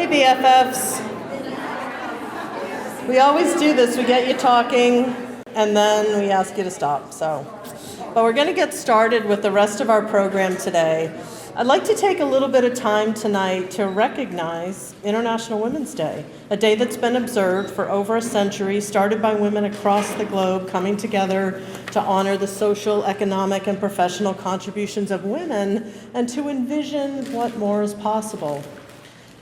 BFFs. We always do this. We get you talking, and then we ask you to stop. But we're going to get started with the rest of our program today. I'd like to take a little bit of time tonight to recognize International Women's Day, a day that's been observed for over a century, started by women across the globe coming together to honor the social, economic, and professional contributions of women and to envision what more is possible.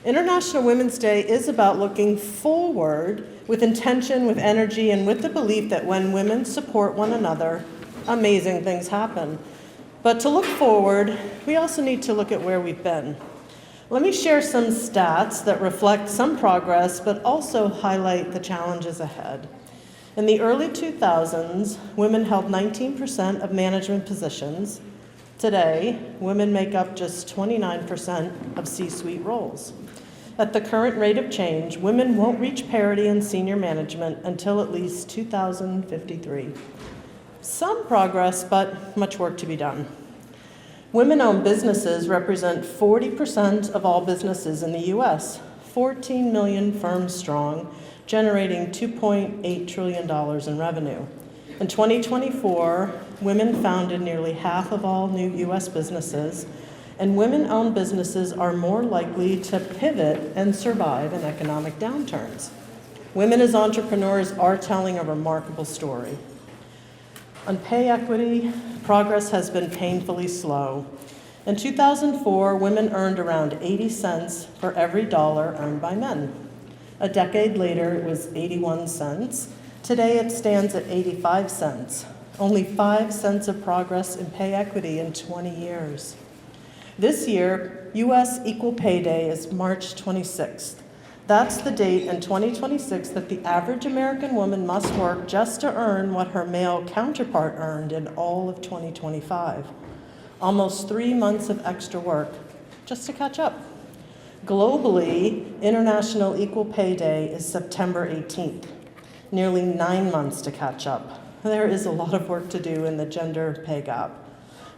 International Women's Day is about looking forward with intention, with energy, and with the belief that when women support one another, amazing things happen. But to look forward, we also need to look at where we've been. Let me share some stats that reflect some progress, but also highlight the challenges ahead. In the early 2000s, women held 19% of management positions. Today, women make up just 29% of C-suite roles. At the current rate of change, women won't reach parity in senior management until at least 2053. Some progress, but much work to be done. Women-owned businesses represent 40% of all businesses in the U.S., 14 million firms strong, generating $2.8 trillion in revenue. In 2024, women founded nearly half of all new U.S. businesses, and women-owned businesses are more likely to pivot and survive in economic downturns. Women as entrepreneurs are telling a remarkable story. On pay equity, progress has been painfully slow. In 2004, women earned around 80 cents for every dollar earned by men. A decade later, it was 81 cents. Today, it stands at 85 cents. Only 5 cents of progress in pay equity in 20 years. This year, U.S. Equal Pay Day is March 26th. That's the date in 2026 that the average American woman must work just to earn what her male counterpart earned in all of 2025. Almost 3 months of extra work just to catch up. Globally, International Equal Pay Day is September 18th. Nearly 9 months to catch up. There is a lot of work to do in the gender pay gap.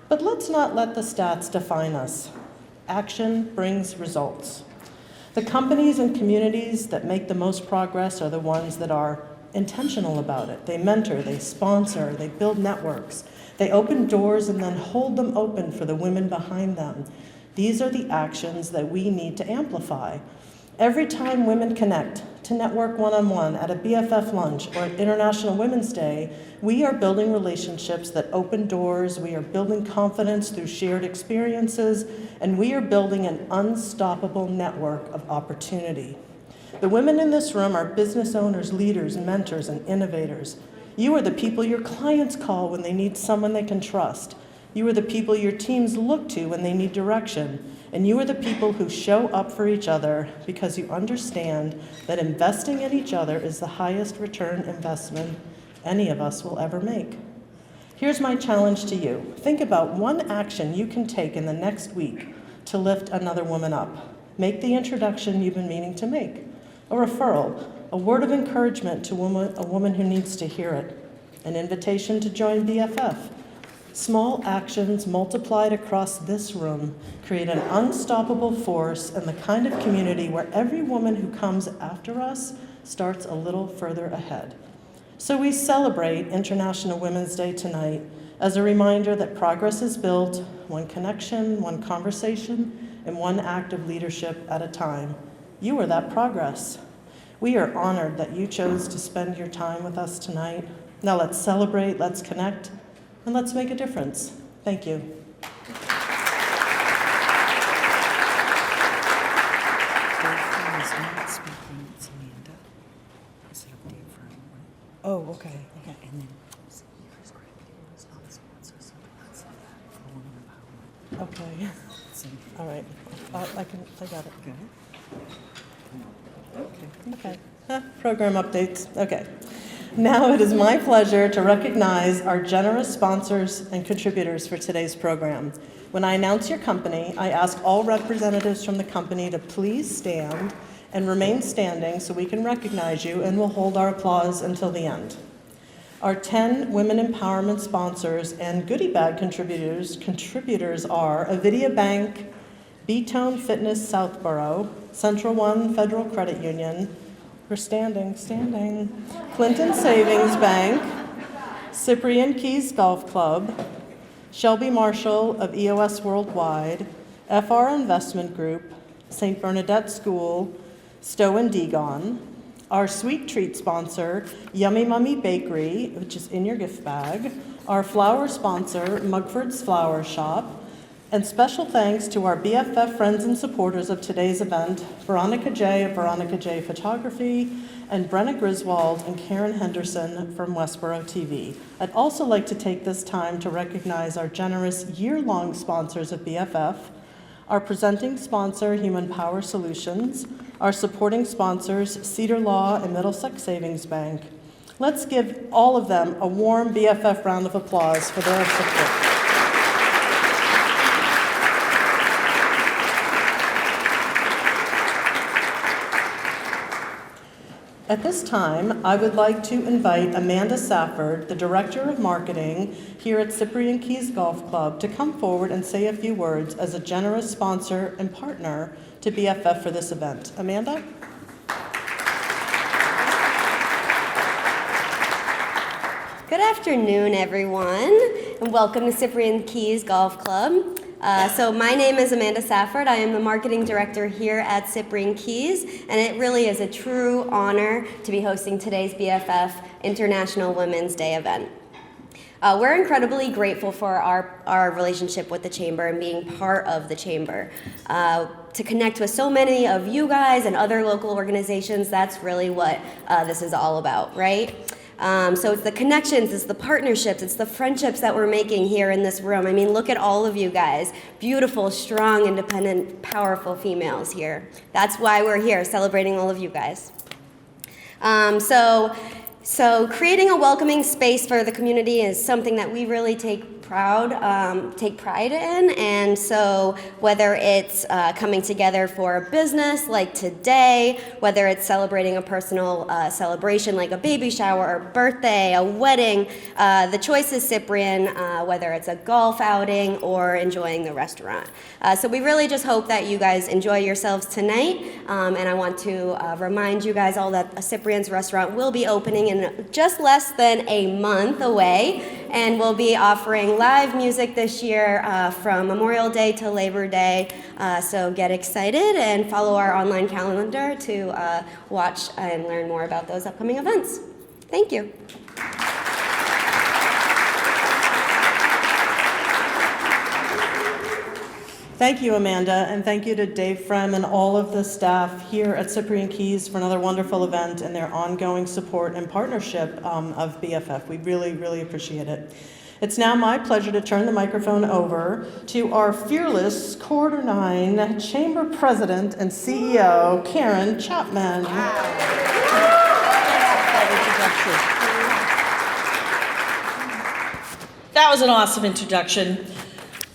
But let's not let the stats define us. Action brings results. The companies and communities that make the most progress are the ones that are intentional about it. They mentor, they sponsor, they build networks. They open doors and then hold them open for the women behind them. These are the actions that we need to amplify. Every time women connect to network one-on-one at a BFF lunch or at International Women's Day, we are building relationships that open doors, we are building confidence through shared experiences, and we are building an unstoppable network of opportunity. The women in this room are business owners, leaders, mentors, and innovators. You are the people your clients call when they need someone they can trust. You are the people your teams look to when they need direction. And you are the people who show up for each other because you understand that investing in each other is the highest return investment any of us will ever make. Here's my challenge to you. Think about one action you can take in the next week to lift another woman up. Make the introduction you've been meaning to make. A referral, a word of encouragement to a woman who needs to hear it. An invitation to join BFF. Small actions multiplied across this room create an unstoppable force and the kind of community where every woman who comes after us starts a little further ahead. So we celebrate International Women's Day tonight as a reminder that progress is built one connection, one conversation, and one act of leadership at a time. You are that progress. We are honored that you chose to spend your time with us tonight. Now let's celebrate, let's connect, and let's make a difference. Thank you. Oh, okay. Okay. And then okay. All right. I got it. Okay. Program updates. Okay. Now it is my pleasure to recognize our generous sponsors and contributors for today's program. When I announce your company, I ask all representatives from the company to please stand and remain standing so we can recognize you, and we'll hold our applause until the end. Our 10 women empowerment sponsors and goodie bag contributors are Avidia Bank, B-Tone Fitness Southborough, Central One Federal Credit Union, we're standing, Clinton Savings Bank, Cyprian Keys Golf Club, Shelby Marshall of EOS Worldwide, FR Investment Group, St. Bernadette School, Stowe and Degon, our sweet treat sponsor, Yummy Mummy Bakery, which is in your gift bag, our flower sponsor, Mugford's Flower Shop, and special thanks to our BFF friends and supporters of today's event, Veronica J. of Veronica J. Photography, and Brenna Griswold and Karen Henderson from Westboro TV. I'd also like to take this time to recognize our generous year-long sponsors of BFF, our presenting sponsor, Human Power Solutions, our supporting sponsors, Cedar Law and Middlesex Savings Bank. Let's give all of them a warm BFF round of applause for their support. At this time, I would like to invite Amanda Safford, the Director of Marketing here at Cyprian Keys Golf Club, to come forward and say a few words as a generous sponsor and partner to BFF for this event. Amanda? Good afternoon, everyone, and welcome to Cyprian Keys Golf Club. So my name is Amanda Safford. I am the marketing director here at Cyprian Keys, and it really is a true honor to be hosting today's BFF International Women's Day event. We're incredibly grateful for our relationship with the Chamber and being part of the Chamber. To connect with so many of you guys and other local organizations, that's really what this is all about, right? So it's the connections, it's the partnerships, it's the friendships that we're making here in this room. I mean, look at all of you guys. Beautiful, strong, independent, powerful females here. That's why we're here, celebrating all of you guys. So creating a welcoming space for the community is something that we really take pride in, and so whether it's coming together for a business like today, whether it's celebrating a personal celebration like a baby shower or birthday, a wedding, the choice is Cyprian, whether it's a golf outing or enjoying the restaurant. So we really just hope that you guys enjoy yourselves tonight, and I want to remind you guys all that Cyprian's restaurant will be opening in just less than a month away, and we'll be offering live music this year from Memorial Day to Labor Day. So get excited and follow our online calendar to watch and learn more about those upcoming events. Thank you. Thank you, Amanda, and thank you to Dave Frem and all of the staff here at Cyprian Keys for another wonderful event and their ongoing support and partnership of BFF. We really, really appreciate it. It's now my pleasure to turn the microphone over to our fearless Quarter 9 Chamber President and CEO, Karen Chapman. That was an awesome introduction.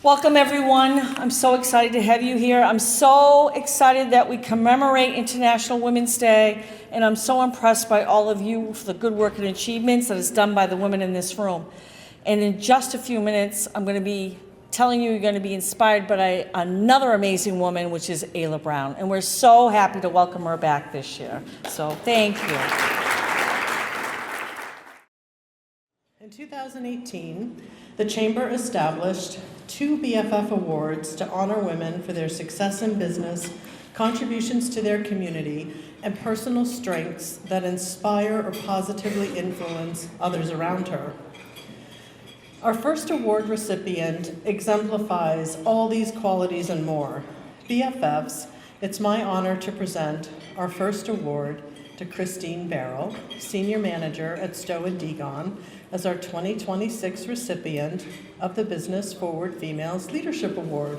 Welcome, everyone. I'm so excited to have you here. I'm so excited that we commemorate International Women's Day, and I'm so impressed by all of you for the good work and achievements that is done by the women in this room. And in just a few minutes, I'm going to be telling you you're going to be inspired by another amazing woman, which is Ayla Brown. And we're so happy to welcome her back this year. So thank you. In 2018, the Chamber established 2 BFF awards to honor women for their success in business, contributions to their community, and personal strengths that inspire or positively influence others around her. Our first award recipient exemplifies all these qualities and more. BFFs, it's my honor to present our first award to Christine Barrell, Senior Manager at Stowe and Degon, as our 2026 recipient of the Business Forward Females Leadership Award.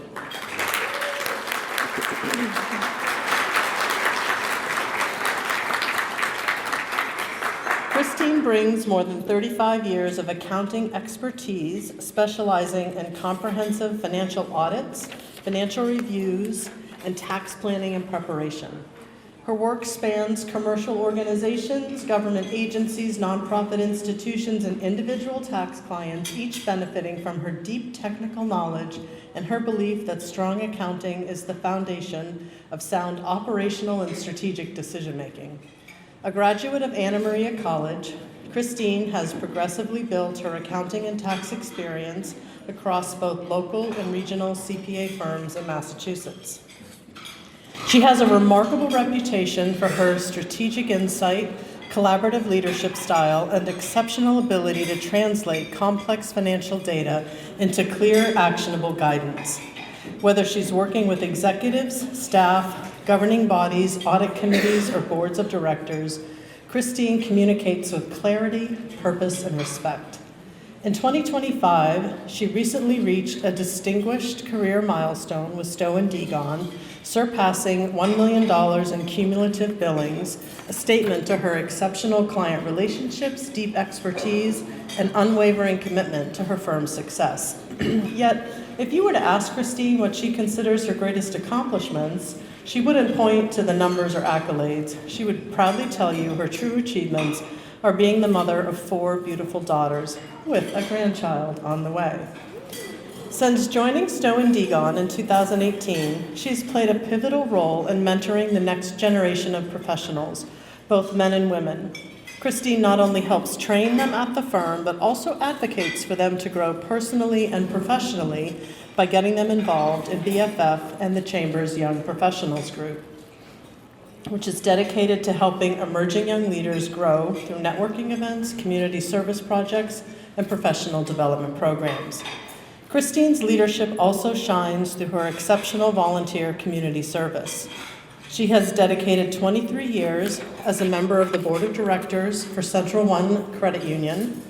Christine brings more than 35 years of accounting expertise, specializing in comprehensive financial audits, financial reviews, and tax planning and preparation. Her work spans commercial organizations, government agencies, nonprofit institutions, and individual tax clients, each benefiting from her deep technical knowledge and her belief that strong accounting is the foundation of sound operational and strategic decision-making. A graduate of Anna Maria College, Christine has progressively built her accounting and tax experience across both local and regional CPA firms in Massachusetts. She has a remarkable reputation for her strategic insight, collaborative leadership style, and exceptional ability to translate complex financial data into clear, actionable guidance. Whether she's working with executives, staff, governing bodies, audit committees, or boards of directors, Christine communicates with clarity, purpose, and respect. In 2025, she recently reached a distinguished career milestone with Stowe & Degon, surpassing $1 million in cumulative billings, a statement to her exceptional client relationships, deep expertise, and unwavering commitment to her firm's success. Yet, if you were to ask Christine what she considers her greatest accomplishments, she wouldn't point to the numbers or accolades. She would proudly tell you her true achievements are being the mother of 4 beautiful daughters with a grandchild on the way. Since joining Stowe & Degon in 2018, she's played a pivotal role in mentoring the next generation of professionals, both men and women. Christine not only helps train them at the firm, but also advocates for them to grow personally and professionally by getting them involved in BFF and the Chamber's Young Professionals Group, which is dedicated to helping emerging young leaders grow through networking events, community service projects, and professional development programs. Christine's leadership also shines through her exceptional volunteer community service. She has dedicated 23 years as a member of the board of directors for Central One Credit Union,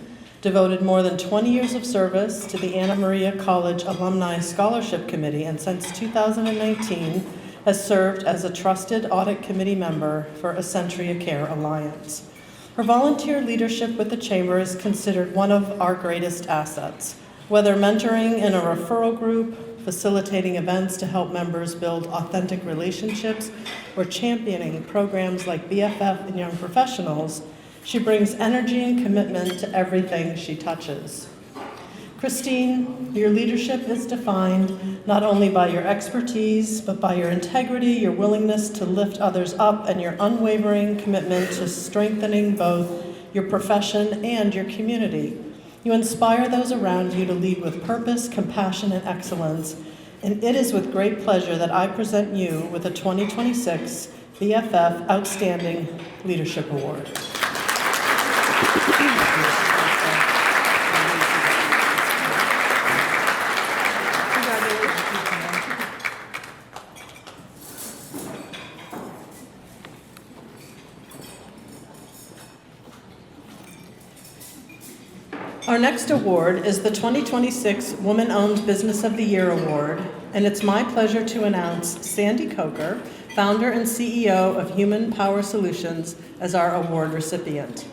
devoted more than 20 years of service to the Anna Maria College Alumni Scholarship Committee, and since 2019 has served as a trusted audit committee member for A Century of Care Alliance. Her volunteer leadership with the Chamber is considered one of our greatest assets, whether mentoring in a referral group, facilitating events to help members build authentic relationships, or championing programs like BFF and Young Professionals. She brings energy and commitment to everything she touches. Christine, your leadership is defined not only by your expertise, but by your integrity, your willingness to lift others up, and your unwavering commitment to strengthening both your profession and your community. You inspire those around you to lead with purpose, compassion, and excellence, and it is with great pleasure that I present you with the 2026 BFF Outstanding Leadership Award. Our next award is the 2026 Woman-Owned Business of the Year Award, and it's my pleasure to announce Sandy Coker, founder and CEO of Human Power Solutions, as our award recipient.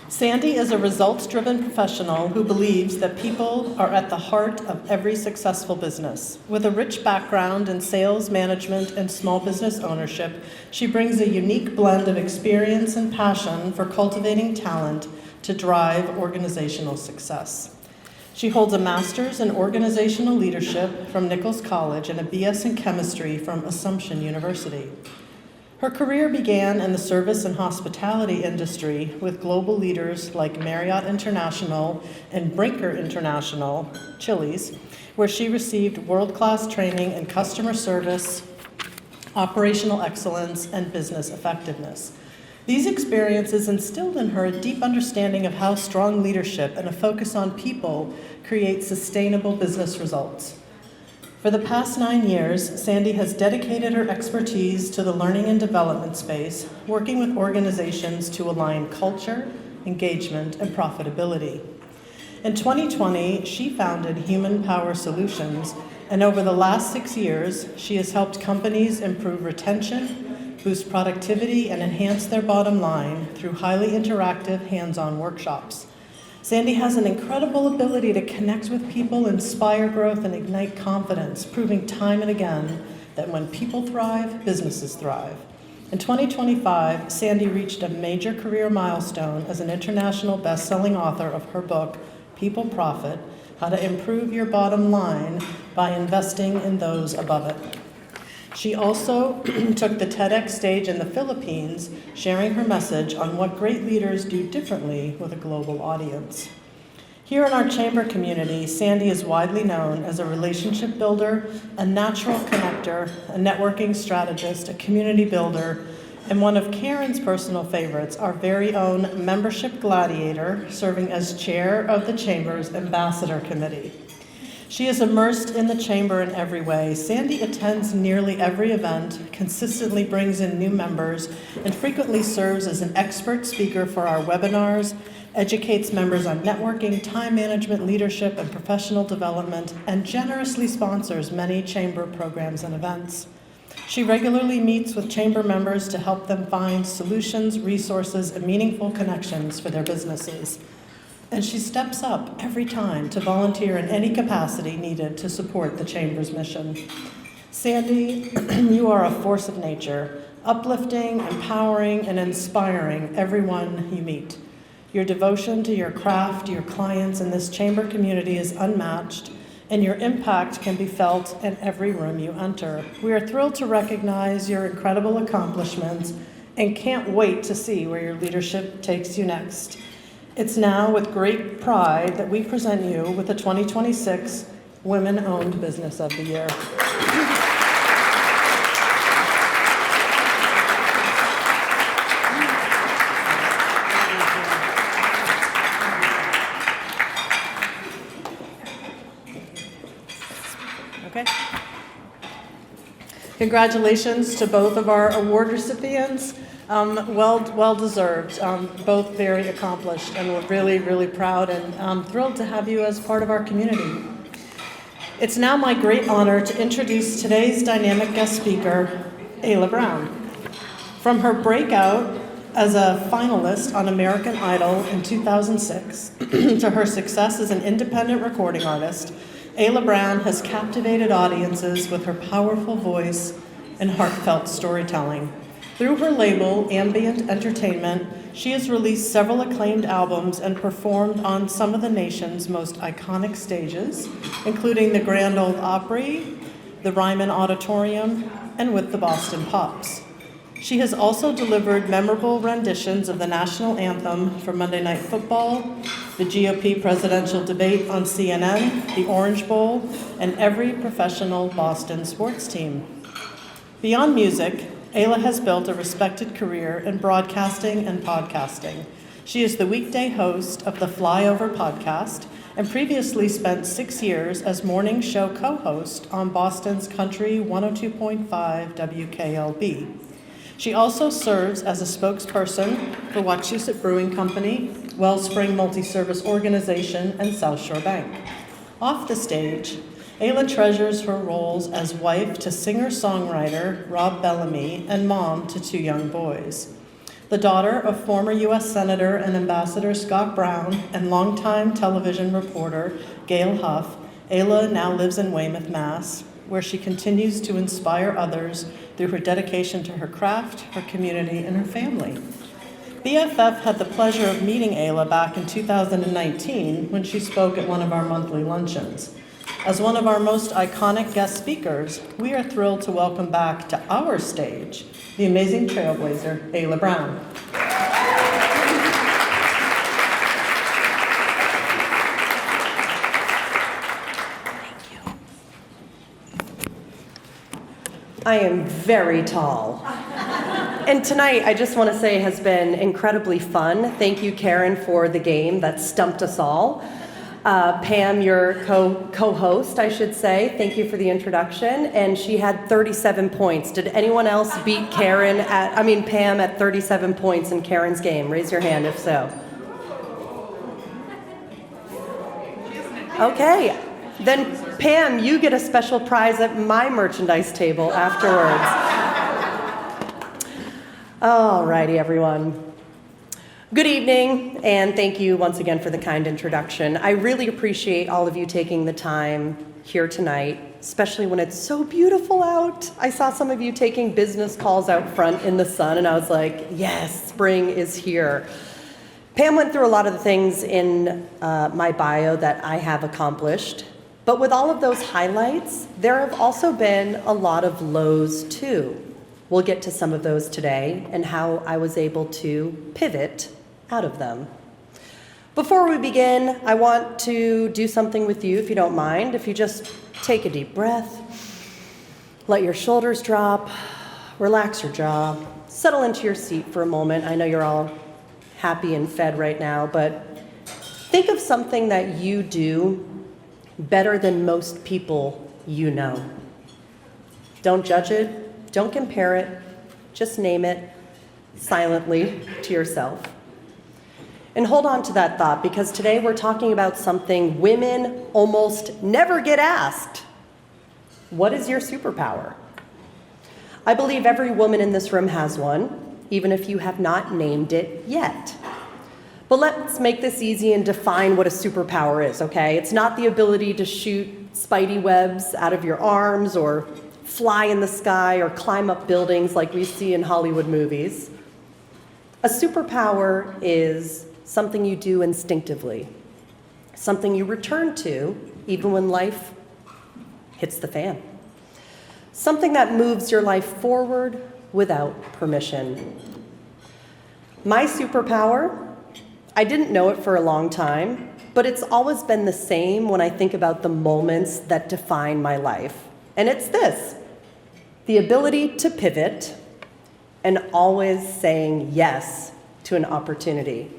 Sandy is a results-driven professional who believes that people are at the heart of every successful business. With a rich background in sales, management, and small business ownership, she brings a unique blend of experience and passion for cultivating talent to drive organizational success. She holds a master's in organizational leadership from Nichols College and a BS in chemistry from Assumption University. Her career began in the service and hospitality industry with global leaders like Marriott International and Brinker International, Chili's, where she received world-class training in customer service, operational excellence, and business effectiveness. These experiences instilled in her a deep understanding of how strong leadership and a focus on people create sustainable business results. For the past 9 years, Sandy has dedicated her expertise to the learning and development space, working with organizations to align culture, engagement, and profitability. In 2020, she founded Human Power Solutions, and over the last 6 years, she has helped companies improve retention, boost productivity, and enhance their bottom line through highly interactive, hands-on workshops. Sandy has an incredible ability to connect with people, inspire growth, and ignite confidence, proving time and again that when people thrive, businesses thrive. In 2025, Sandy reached a major career milestone as an international best-selling author of her book, People Profit: How to Improve Your Bottom Line by Investing in Those Above It. She also took the TEDx stage in the Philippines, sharing her message on what great leaders do differently with a global audience. Here in our chamber community, Sandy is widely known as a relationship builder, a natural connector, a networking strategist, a community builder, and one of Karen's personal favorites, our very own membership gladiator, serving as chair of the Chamber's Ambassador Committee. She is immersed in the chamber in every way. Sandy attends nearly every event, consistently brings in new members, and frequently serves as an expert speaker for our webinars, educates members on networking, time management, leadership, and professional development, and generously sponsors many chamber programs and events. She regularly meets with chamber members to help them find solutions, resources, and meaningful connections for their businesses. And she steps up every time to volunteer in any capacity needed to support the Chamber's mission. Sandy, you are a force of nature, uplifting, empowering, and inspiring everyone you meet. Your devotion to your craft, your clients, and this Chamber community is unmatched, and your impact can be felt in every room you enter. We are thrilled to recognize your incredible accomplishments and can't wait to see where your leadership takes you next. It's now with great pride that we present you with the 2026 Women-Owned Business of the Year. Okay. Congratulations to both of our award recipients. Well deserved, both very accomplished, and we're really, really proud and thrilled to have you as part of our community. It's now my great honor to introduce today's dynamic guest speaker, Ayla Brown. From her breakout as a finalist on American Idol in 2006 to her success as an independent recording artist, Ayla Brown has captivated audiences with her powerful voice and heartfelt storytelling. Through her label, Ambient Entertainment, she has released several acclaimed albums and performed on some of the nation's most iconic stages, including the Grand Ole Opry, the Ryman Auditorium, and with the Boston Pops. She has also delivered memorable renditions of the National Anthem for Monday Night Football, the GOP Presidential Debate on CNN, the Orange Bowl, and every professional Boston sports team. Beyond music, Ayla has built a respected career in broadcasting and podcasting. She is the weekday host of the Flyover podcast and previously spent 6 years as morning show co-host on Boston's Country 102.5 WKLB. She also serves as a spokesperson for Wachusett Brewing Company, Wellspring Multi-Service Organization, and South Shore Bank. Off the stage, Ayla treasures her roles as wife to singer-songwriter Rob Bellamy and mom to 2 young boys. The daughter of former U.S. Senator and Ambassador Scott Brown and longtime television reporter Gail Huff, Ayla now lives in Weymouth, Mass., where she continues to inspire others through her dedication to her craft, her community, and her family. BFF had the pleasure of meeting Ayla back in 2019 when she spoke at one of our monthly luncheons. As one of our most iconic guest speakers, we are thrilled to welcome back to our stage the amazing trailblazer, Ayla Brown. I am very tall. And tonight, I just want to say, has been incredibly fun. Thank you, Karen, for the game that stumped us all. Pam, your co-host, I should say, thank you for the introduction. And she had 37 points. Did anyone else beat Pam at 37 points in Karen's game? Raise your hand if so. Okay. Then, Pam, you get a special prize at my merchandise table afterwards. All righty, everyone. Good evening, and thank you once again for the kind introduction. I really appreciate all of you taking the time here tonight, especially when it's so beautiful out. I saw some of you taking business calls out front in the sun, and I was like, yes, spring is here. Pam went through a lot of the things in my bio that I have accomplished, but with all of those highlights, there have also been a lot of lows too. We'll get to some of those today and how I was able to pivot out of them. Before we begin, I want to do something with you, if you don't mind. If you just take a deep breath, let your shoulders drop, relax your jaw, settle into your seat for a moment. I know you're all happy and fed right now, but think of something that you do better than most people you know. Don't judge it, don't compare it, just name it silently to yourself. And hold on to that thought, because today we're talking about something women almost never get asked. What is your superpower? I believe every woman in this room has one, even if you have not named it yet. But let's make this easy and define what a superpower is, okay? It's not the ability to shoot spidey webs out of your arms or fly in the sky or climb up buildings like we see in Hollywood movies. A superpower is something you do instinctively, something you return to even when life hits the fan, something that moves your life forward without permission. My superpower, I didn't know it for a long time, but it's always been the same when I think about the moments that define my life. And it's this: the ability to pivot and always saying yes to an opportunity.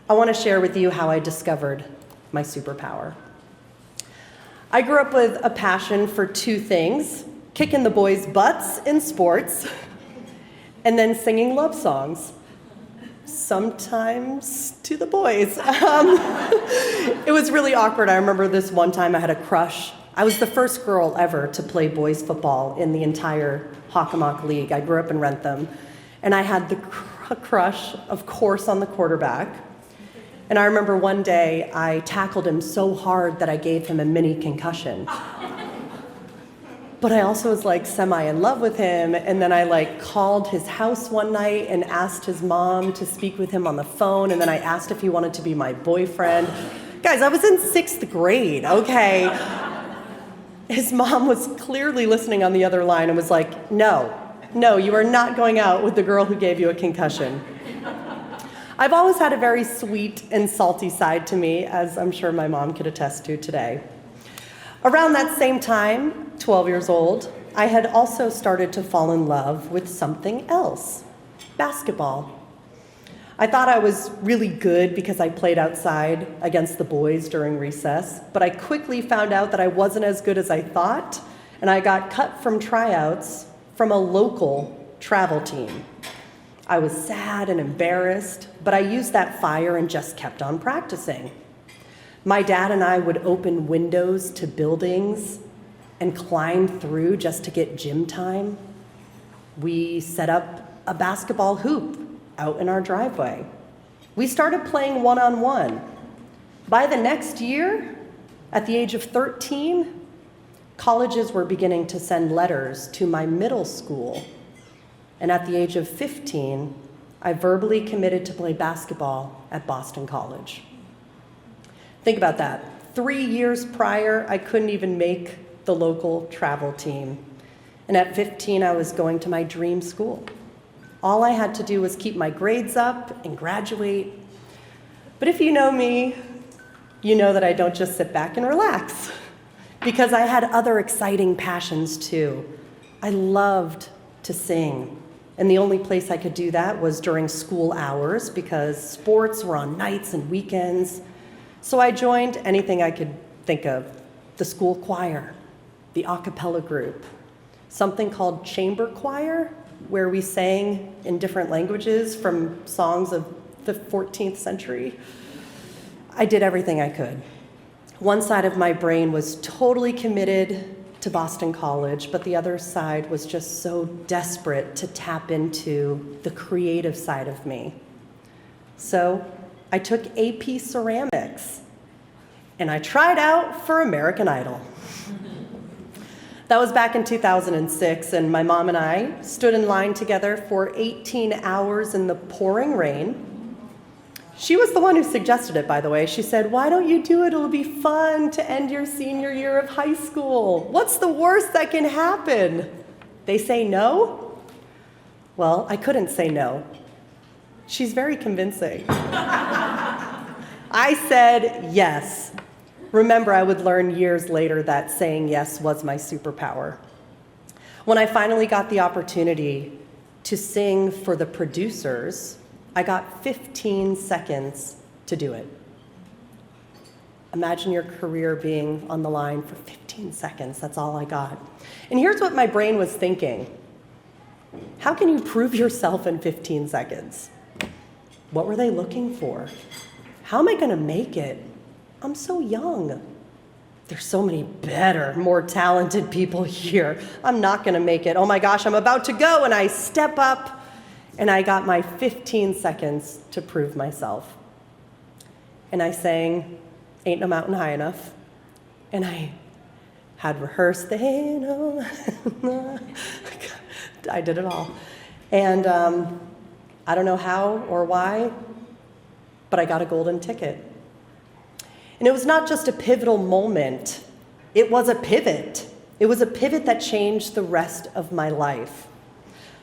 I want to share with you how I discovered my superpower. I grew up with a passion for two things: kicking the boys' butts in sports and then singing love songs, sometimes to the boys. It was really awkward. I remember this one time I had a crush. I was the first girl ever to play boys football in the entire Hockomock League. I grew up in Rentham, and I had the crush, of course, on the quarterback. And I remember one day I tackled him so hard that I gave him a mini concussion. But I also was like semi in love with him, and then I called his house one night and asked his mom to speak with him on the phone, and then I asked if he wanted to be my boyfriend. Guys, I was in 6th grade, okay? His mom was clearly listening on the other line and was like, no, you are not going out with the girl who gave you a concussion. I've always had a very sweet and salty side to me, as I'm sure my mom could attest to today. Around that same time, 12 years old, I had also started to fall in love with something else: basketball. I thought I was really good because I played outside against the boys during recess, but I quickly found out that I wasn't as good as I thought, and I got cut from tryouts from a local travel team. I was sad and embarrassed, but I used that fire and just kept on practicing. My dad and I would open windows to buildings and climb through just to get gym time. We set up a basketball hoop out in our driveway. We started playing one-on-one. By the next year, at the age of 13, colleges were beginning to send letters to my middle school. And at the age of 15, I verbally committed to play basketball at Boston College. Think about that. 3 years prior, I couldn't even make the local travel team. And at 15, I was going to my dream school. All I had to do was keep my grades up and graduate. But if you know me, you know that I don't just sit back and relax, because I had other exciting passions too. I loved to sing. And the only place I could do that was during school hours, because sports were on nights and weekends. So I joined anything I could think of: the school choir, the a cappella group, something called chamber choir, where we sang in different languages from songs of the 14th century. I did everything I could. One side of my brain was totally committed to Boston College, but the other side was just so desperate to tap into the creative side of me. So I took AP Ceramics, and I tried out for American Idol. That was back in 2006, and my mom and I stood in line together for 18 hours in the pouring rain. She was the one who suggested it, by the way. She said, "Why don't you do it? It'll be fun to end your senior year of high school. What's the worst that can happen? They say no?" Well, I couldn't say no. She's very convincing. I said yes. Remember, I would learn years later that saying yes was my superpower. When I finally got the opportunity to sing for the producers, I got 15 seconds to do it. Imagine your career being on the line for 15 seconds. That's all I got. And here's what my brain was thinking. How can you prove yourself in 15 seconds? What were they looking for? How am I going to make it? I'm so young. There's so many better, more talented people here. I'm not going to make it. Oh my gosh, I'm about to go. And I step up, and I got my 15 seconds to prove myself. And I sang Ain't No Mountain High Enough. And I had rehearsed the Ain't No. I did it all. And I don't know how or why, but I got a golden ticket. And it was not just a pivotal moment, it was a pivot. It was a pivot that changed the rest of my life.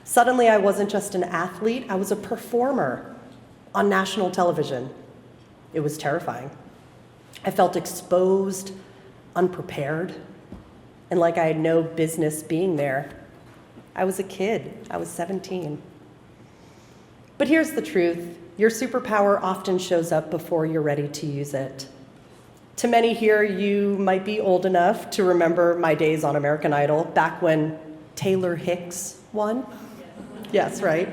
Suddenly, I wasn't just an athlete, I was a performer on national television. It was terrifying. I felt exposed, unprepared, and like I had no business being there. I was a kid. I was 17. But here's the truth. Your superpower often shows up before you're ready to use it. To many here, you might be old enough to remember my days on American Idol, back when Taylor Hicks won. Yes, right?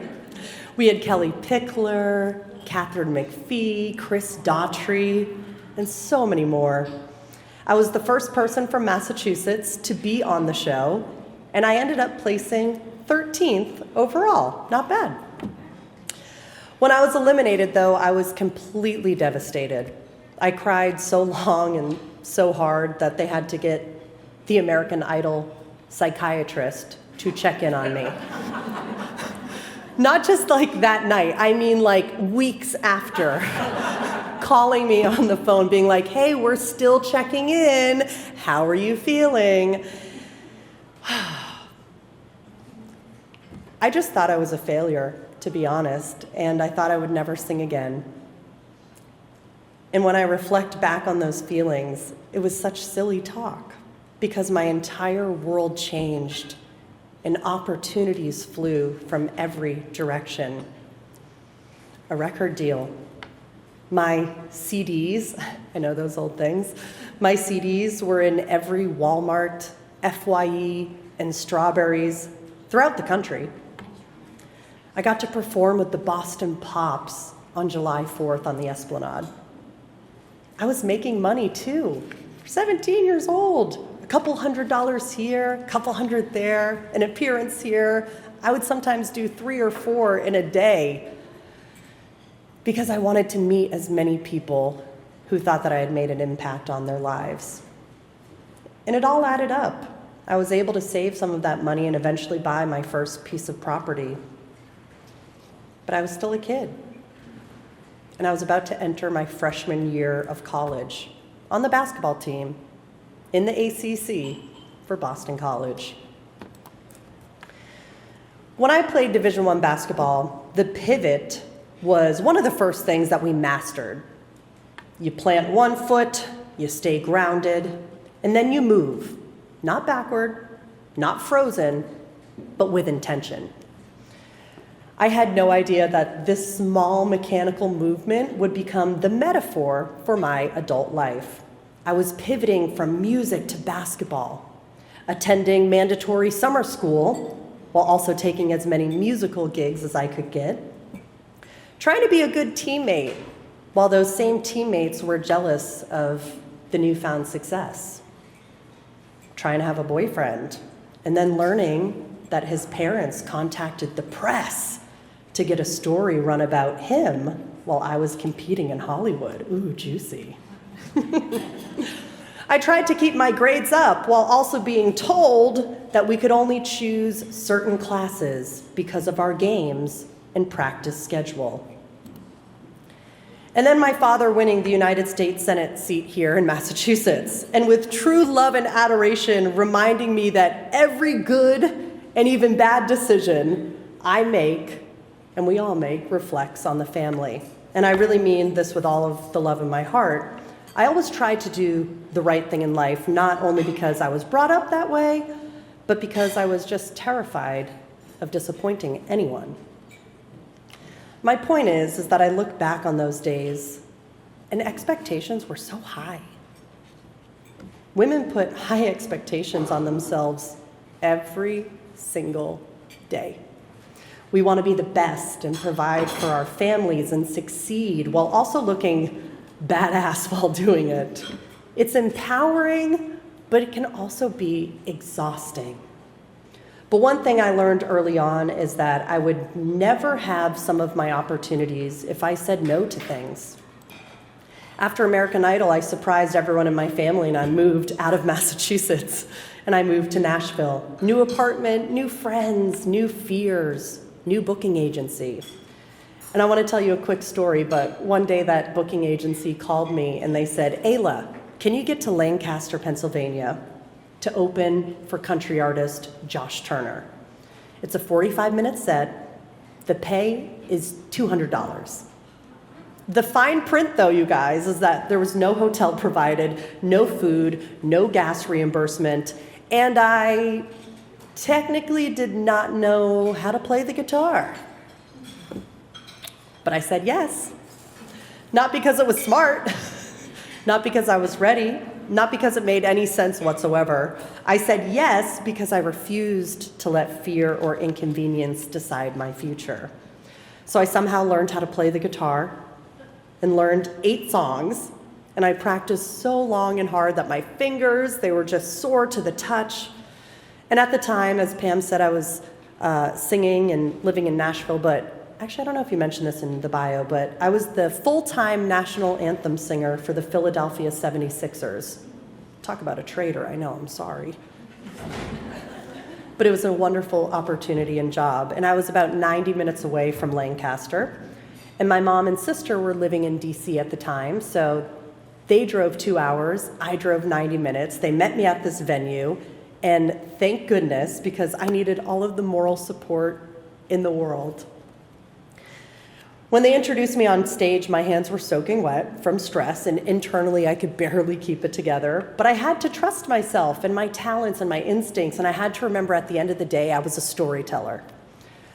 We had Kelly Pickler, Catherine McPhee, Chris Daughtry, and so many more. I was the first person from Massachusetts to be on the show, and I ended up placing 13th overall. Not bad. When I was eliminated, though, I was completely devastated. I cried so long and so hard that they had to get the American Idol psychiatrist to check in on me. Not just like that night, I mean like weeks after, calling me on the phone, being like, "Hey, we're still checking in. How are you feeling?" I just thought I was a failure, to be honest, and I thought I would never sing again. And when I reflect back on those feelings, it was such silly talk because my entire world changed and opportunities flew from every direction. A record deal. My CDs, I know those old things, my CDs were in every Walmart, FYE, and Strawberries throughout the country. I got to perform with the Boston Pops on July 4th on the Esplanade. I was making money too, 17 years old. A couple $100 here, a couple hundred there, an appearance here. I would sometimes do 3 or 4 in a day because I wanted to meet as many people who thought that I had made an impact on their lives. And it all added up. I was able to save some of that money and eventually buy my first piece of property. But I was still a kid. And I was about to enter my freshman year of college on the basketball team in the ACC for Boston College. When I played Division I basketball, the pivot was one of the first things that we mastered. You plant one foot, you stay grounded, and then you move. Not backward, not frozen, but with intention. I had no idea that this small mechanical movement would become the metaphor for my adult life. I was pivoting from music to basketball, attending mandatory summer school while also taking as many musical gigs as I could get, trying to be a good teammate while those same teammates were jealous of the newfound success, trying to have a boyfriend, and then learning that his parents contacted the press to get a story run about him while I was competing in Hollywood. Ooh, juicy. I tried to keep my grades up while also being told that we could only choose certain classes because of our games and practice schedule. And then my father winning the United States Senate seat here in Massachusetts, and with true love and adoration reminding me that every good and even bad decision I make, and we all make, reflects on the family. And I really mean this with all of the love in my heart. I always tried to do the right thing in life, not only because I was brought up that way, but because I was just terrified of disappointing anyone. My point is that I look back on those days and expectations were so high. Women put high expectations on themselves every single day. We want to be the best and provide for our families and succeed while also looking badass while doing it. It's empowering, but it can also be exhausting. But one thing I learned early on is that I would never have some of my opportunities if I said no to things. After American Idol, I surprised everyone in my family and I moved out of Massachusetts and I moved to Nashville. New apartment, new friends, new fears, new booking agency. And I want to tell you a quick story, but one day that booking agency called me and they said, Ayla, can you get to Lancaster, Pennsylvania to open for country artist Josh Turner? It's a 45-minute set. The pay is $200. The fine print, though, you guys, is that there was no hotel provided, no food, no gas reimbursement, and I technically did not know how to play the guitar. But I said yes. Not because it was smart, not because I was ready, not because it made any sense whatsoever. I said yes because I refused to let fear or inconvenience decide my future. So I somehow learned how to play the guitar and learned 8 songs, and I practiced so long and hard that my fingers, they were just sore to the touch. And at the time, as Pam said, I was singing and living in Nashville, but actually, I don't know if you mentioned this in the bio, but I was the full-time National Anthem singer for the Philadelphia 76ers. Talk about a traitor, I know, I'm sorry. But it was a wonderful opportunity and job, and I was about 90 minutes away from Lancaster, and my mom and sister were living in DC at the time, so they drove 2 hours, I drove 90 minutes. They met me at this venue, and thank goodness, because I needed all of the moral support in the world. When they introduced me on stage, my hands were soaking wet from stress, and internally I could barely keep it together. But I had to trust myself and my talents and my instincts, and I had to remember at the end of the day I was a storyteller.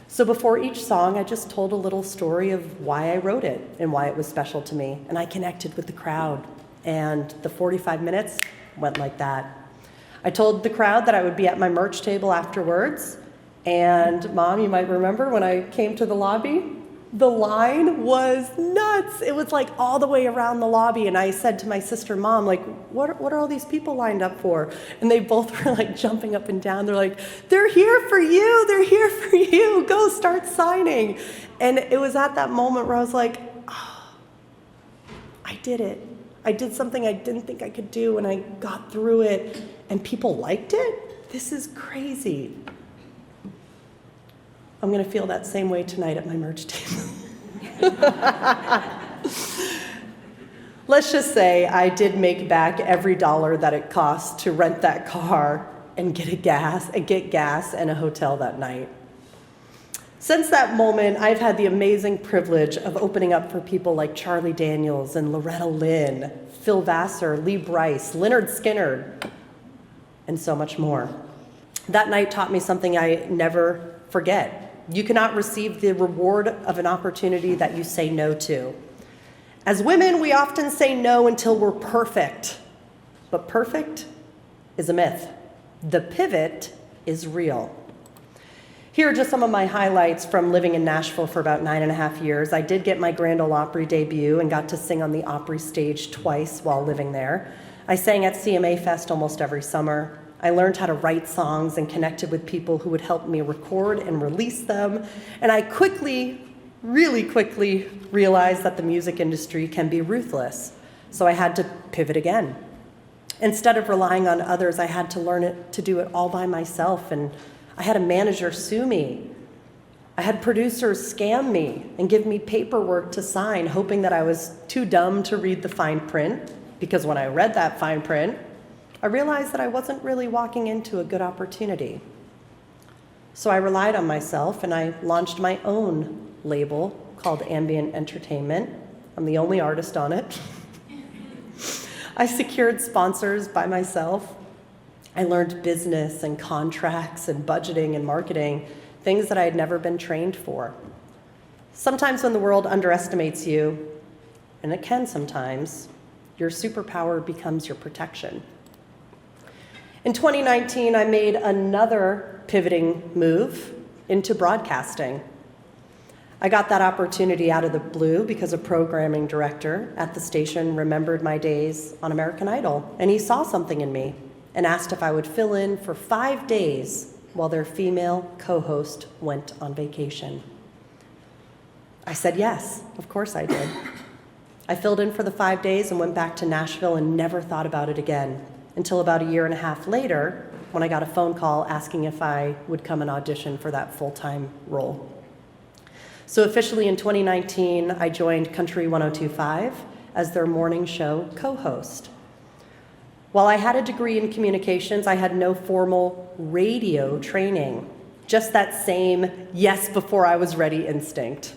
So before each song, I just told a little story of why I wrote it and why it was special to me, and I connected with the crowd, and the 45 minutes went like that. I told the crowd that I would be at my merch table afterwards, and Mom, you might remember when I came to the lobby, the line was nuts. It was like all the way around the lobby. And I said to my sister, Mom, like, what are all these people lined up for? And they both were like jumping up and down. They're like, they're here for you. They're here for you. Go start signing. And it was at that moment where I was like, oh, I did it. I did something I didn't think I could do, and I got through it. And people liked it? This is crazy. I'm going to feel that same way tonight at my merch table. Let's just say I did make back every dollar that it cost to rent that car and get gas and a hotel that night. Since that moment, I've had the amazing privilege of opening up for people like Charlie Daniels and Loretta Lynn, Phil Vassar, Lee Brice, Lynyrd Skynyrd, and so much more. That night taught me something I never forget. You cannot receive the reward of an opportunity that you say no to. As women, we often say no until we're perfect. But perfect is a myth. The pivot is real. Here are just some of my highlights from living in Nashville for about 9.5 years. I did get my Grand Ole Opry debut and got to sing on the Opry stage twice while living there. I sang at CMA Fest almost every summer. I learned how to write songs and connected with people who would help me record and release them. And I quickly really quickly realized that the music industry can be ruthless, so I had to pivot again. Instead of relying on others, I had to learn to do it all by myself, and I had a manager sue me. I had producers scam me and give me paperwork to sign, hoping that I was too dumb to read the fine print, because when I read that fine print, I realized that I wasn't really walking into a good opportunity. So I relied on myself, and I launched my own label called Ambient Entertainment. I'm the only artist on it. I secured sponsors by myself. I learned business and contracts and budgeting and marketing, things that I had never been trained for. Sometimes when the world underestimates you, and it can sometimes, your superpower becomes your protection. In 2019, I made another pivoting move into broadcasting. I got that opportunity out of the blue because a programming director at the station remembered my days on American Idol, and he saw something in me and asked if I would fill in for 5 days while their female co-host went on vacation. I said yes, of course I did. I filled in for the 5 days and went back to Nashville and never thought about it again until about 1.5 years later when I got a phone call asking if I would come and audition for that full-time role. So officially in 2019, I joined Country 102.5 as their morning show co-host. While I had a degree in communications, I had no formal radio training, just that same yes before I was ready instinct.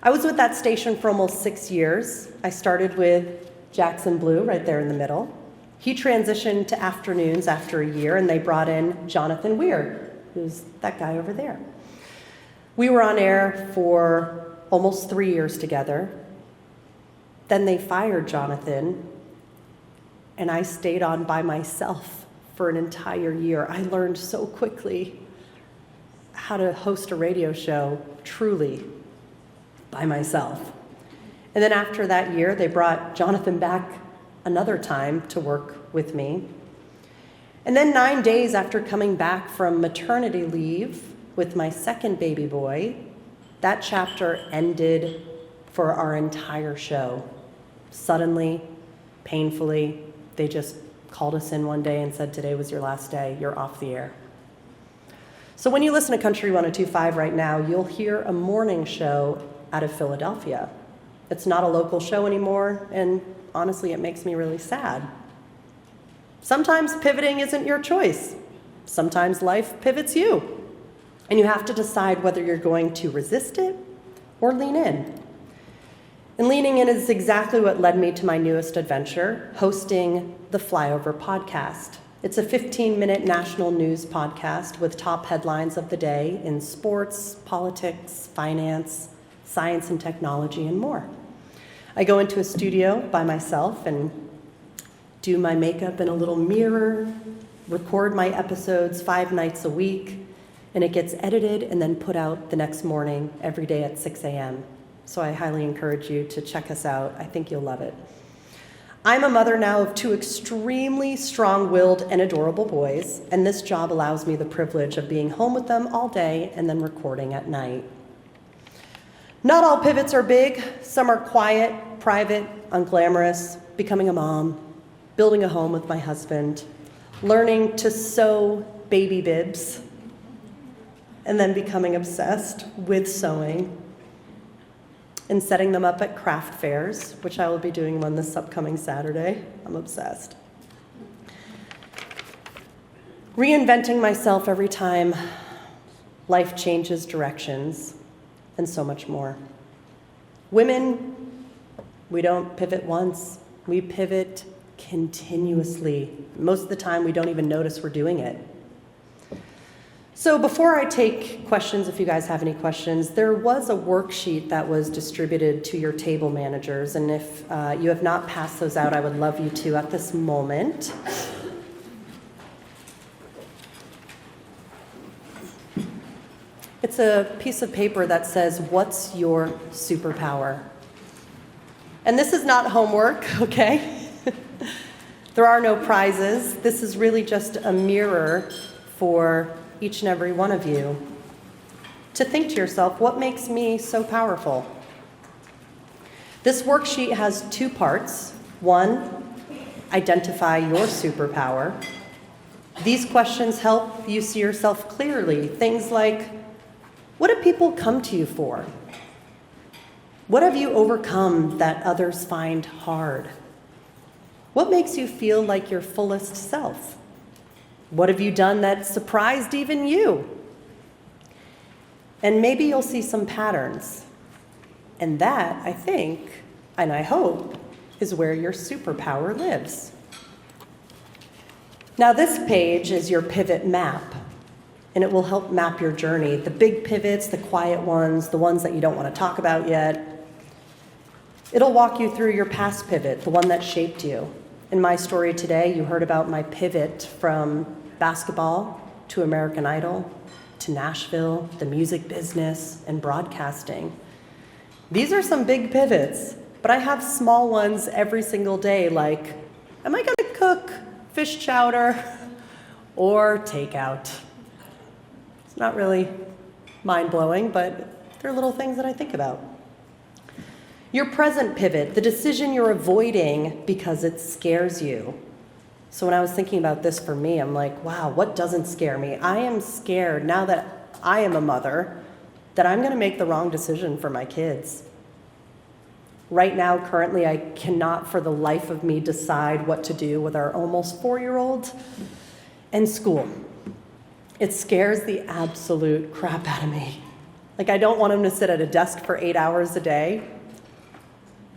I was with that station for almost 6 years. I started with Jackson Blue right there in the middle. He transitioned to afternoons after a year, and they brought in Jonathan Weir, who's that guy over there. We were on air for almost 3 years together. Then they fired Jonathan, and I stayed on by myself for an entire year. I learned so quickly how to host a radio show truly by myself. And then after that year, they brought Jonathan back another time to work with me. And then 9 days after coming back from maternity leave with my second baby boy, that chapter ended for our entire show. Suddenly, painfully, they just called us in one day and said, today was your last day, you're off the air. So when you listen to Country 102.5 right now, you'll hear a morning show out of Philadelphia. It's not a local show anymore, and honestly, it makes me really sad. Sometimes pivoting isn't your choice. Sometimes life pivots you. And you have to decide whether you're going to resist it or lean in. And leaning in is exactly what led me to my newest adventure, hosting the Flyover podcast. It's a 15-minute national news podcast with top headlines of the day in sports, politics, finance, science and technology, and more. I go into a studio by myself and do my makeup in a little mirror, record my episodes 5 nights a week, and it gets edited and then put out the next morning every day at 6 a.m. So I highly encourage you to check us out. I think you'll love it. I'm a mother now of 2 extremely strong-willed and adorable boys, and this job allows me the privilege of being home with them all day and then recording at night. Not all pivots are big. Some are quiet, private, unglamorous, becoming a mom, building a home with my husband, learning to sew baby bibs, and then becoming obsessed with sewing, and setting them up at craft fairs, which I will be doing one this upcoming Saturday. I'm obsessed. Reinventing myself every time life changes directions, and so much more. Women, we don't pivot once, we pivot continuously. Most of the time, we don't even notice we're doing it. So before I take questions, if you guys have any questions, there was a worksheet that was distributed to your table managers, and if you have not passed those out, I would love you to at this moment. It's a piece of paper that says, what's your superpower? And this is not homework, okay? There are no prizes. This is really just a mirror for each and every one of you to think to yourself, what makes me so powerful? This worksheet has 2 parts. 1, identify your superpower. These questions help you see yourself clearly. Things like, what do people come to you for? What have you overcome that others find hard? What makes you feel like your fullest self? What have you done that surprised even you? And maybe you'll see some patterns. And that, I think, and I hope, is where your superpower lives. Now, this page is your pivot map, and it will help map your journey. The big pivots, the quiet ones, the ones that you don't want to talk about yet. It'll walk you through your past pivot, the one that shaped you. In my story today, you heard about my pivot from basketball to American Idol to Nashville, the music business, and broadcasting. These are some big pivots, but I have small ones every single day, like, am I gonna cook fish chowder or takeout? It's not really mind-blowing, but they're little things that I think about. Your present pivot, the decision you're avoiding because it scares you. So when I was thinking about this for me, I'm like, wow, what doesn't scare me? I am scared now that I am a mother that I'm gonna make the wrong decision for my kids. Right now, currently, I cannot for the life of me decide what to do with our almost 4-year-old and school. It scares the absolute crap out of me. Like, I don't want him to sit at a desk for 8 hours a day.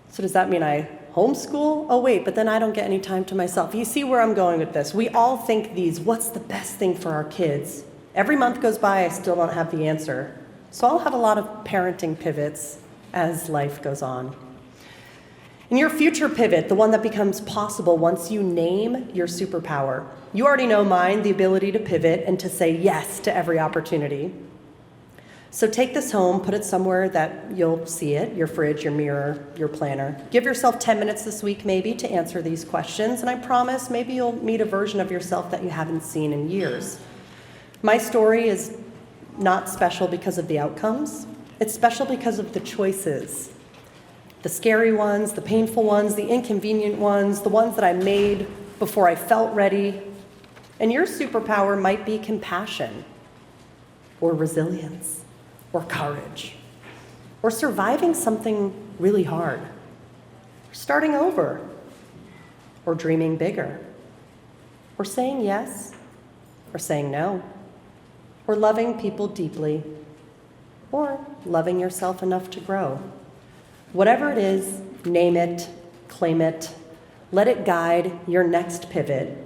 So does that mean I homeschool? Oh wait, but then I don't get any time to myself. You see where I'm going with this. We all think these, what's the best thing for our kids? Every month goes by, I still don't have the answer. So I'll have a lot of parenting pivots as life goes on. And your future pivot, the one that becomes possible once you name your superpower. You already know mine, the ability to pivot and to say yes to every opportunity. So take this home, put it somewhere that you'll see it, your fridge, your mirror, your planner. Give yourself 10 minutes this week maybe to answer these questions, and I promise maybe you'll meet a version of yourself that you haven't seen in years. My story is not special because of the outcomes. It's special because of the choices. The scary ones, the painful ones, the inconvenient ones, the ones that I made before I felt ready. And your superpower might be compassion, or resilience, or courage, or surviving something really hard, or starting over, or dreaming bigger, or saying yes, or saying no, or loving people deeply, or loving yourself enough to grow. Whatever it is, name it, claim it, let it guide your next pivot.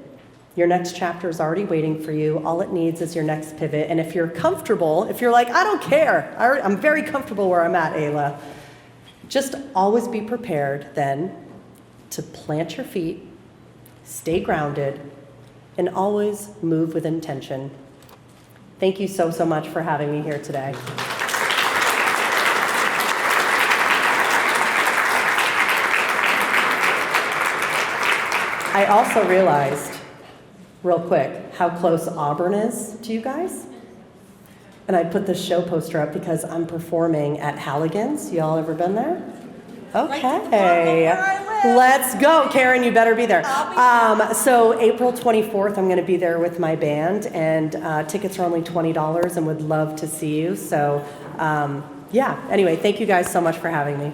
Your next chapter is already waiting for you. All it needs is your next pivot. And if you're comfortable, if you're like, I don't care, I'm very comfortable where I'm at, Ayla, just always be prepared then to plant your feet, stay grounded, and always move with intention. Thank you so, so much for having me here today. I also realized, real quick, how close Auburn is to you guys. And I put this show poster up because I'm performing at Halligan's. Y'all ever been there? Okay. Let's go. Karen, you better be there. So April 24th, I'm going to be there with my band, and tickets are only $20 and would love to see you. So yeah, anyway, thank you guys so much for having me.